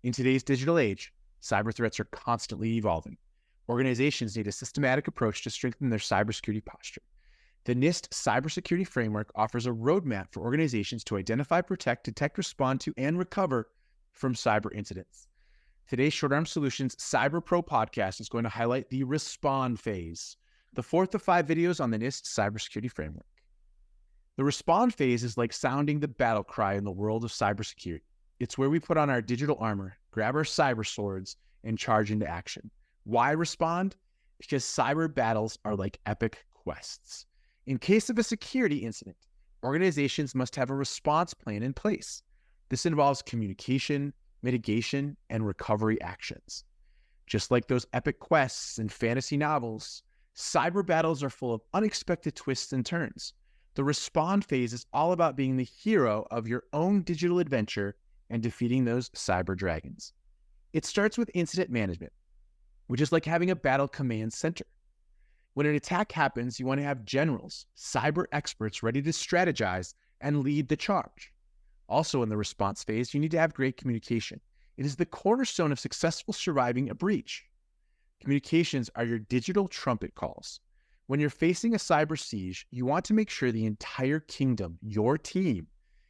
In today's digital age, cyber threats are constantly evolving. Organizations need a systematic approach to strengthen their cybersecurity posture. The NIST Cybersecurity Framework offers a roadmap for organizations to identify, protect, detect, respond to, and recover from cyber incidents. Today's Short Arm Solutions Cyber Pro podcast is going to highlight the respond phase, the fourth of 5 videos on the NIST Cybersecurity Framework. The respond phase is like sounding the battle cry in the world of cybersecurity. It's where we put on our digital armor, grab our cyber swords, and charge into action. Why respond? Because cyber battles are like epic quests. In case of a security incident, organizations must have a response plan in place. This involves communication, mitigation, and recovery actions. Just like those epic quests in fantasy novels, cyber battles are full of unexpected twists and turns. The respond phase is all about being the hero of your own digital adventure and defeating those cyber dragons. It starts with incident management, which is like having a battle command center. When an attack happens, you want to have generals, cyber experts ready to strategize and lead the charge. Also in the response phase, you need to have great communication. It is the cornerstone of successful surviving a breach. Communications are your digital trumpet calls. When you're facing a cyber siege, you want to make sure the entire kingdom, your team,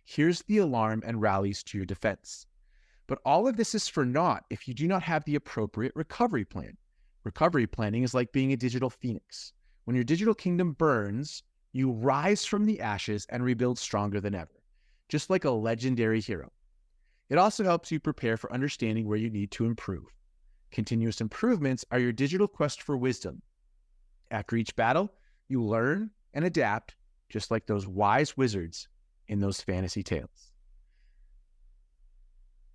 hears the alarm and rallies to your defense. But all of this is for naught if you do not have the appropriate recovery plan. Recovery planning is like being a digital phoenix. When your digital kingdom burns, you rise from the ashes and rebuild stronger than ever, just like a legendary hero. It also helps you prepare for understanding where you need to improve. Continuous improvements are your digital quest for wisdom. After each battle, you learn and adapt, just like those wise wizards in those fantasy tales.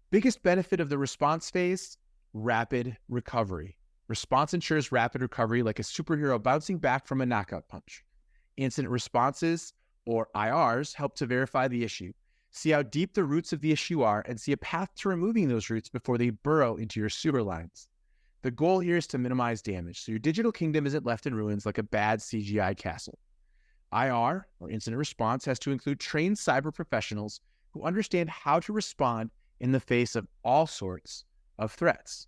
Biggest benefit of the response phase, rapid recovery. Response ensures rapid recovery like a superhero bouncing back from a knockout punch. Incident responses, or IRs, help to verify the issue, see how deep the roots of the issue are, and see a path to removing those roots before they burrow into your sewer lines. The goal here is to minimize damage, so your digital kingdom isn't left in ruins like a bad CGI castle. IR, or incident response, has to include trained cyber professionals who understand how to respond in the face of all sorts of threats.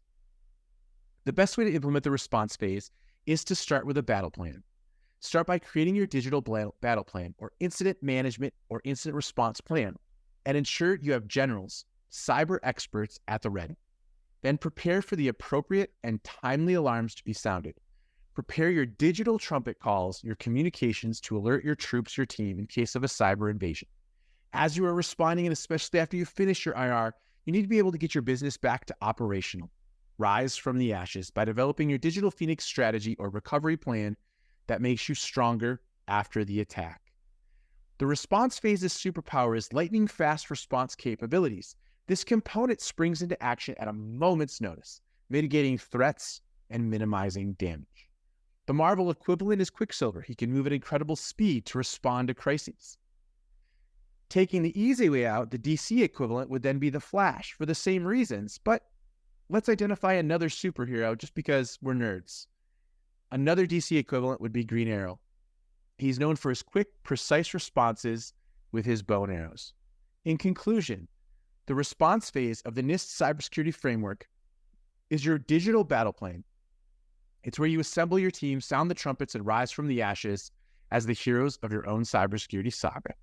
The best way to implement the response phase is to start with a battle plan. Start by creating your digital battle plan, or incident management or incident response plan, and ensure you have generals, cyber experts at the ready. Then prepare for the appropriate and timely alarms to be sounded. Prepare your digital trumpet calls, your communications to alert your troops, your team, in case of a cyber invasion. As you are responding, and especially after you finish your IR, you need to be able to get your business back to operational. Rise from the ashes by developing your digital phoenix strategy or recovery plan that makes you stronger after the attack. The response phase's superpower is lightning fast response capabilities. This component springs into action at a moment's notice, mitigating threats and minimizing damage. The Marvel equivalent is Quicksilver. He can move at incredible speed to respond to crises. Taking the easy way out, the DC equivalent would then be the Flash for the same reasons, but let's identify another superhero just because we're nerds. Another DC equivalent would be Green Arrow. He's known for his quick, precise responses with his bow and arrows. In conclusion, the response phase of the NIST Cybersecurity Framework is your digital battle plan. It's where you assemble your team, sound the trumpets, and rise from the ashes as the heroes of your own cybersecurity saga.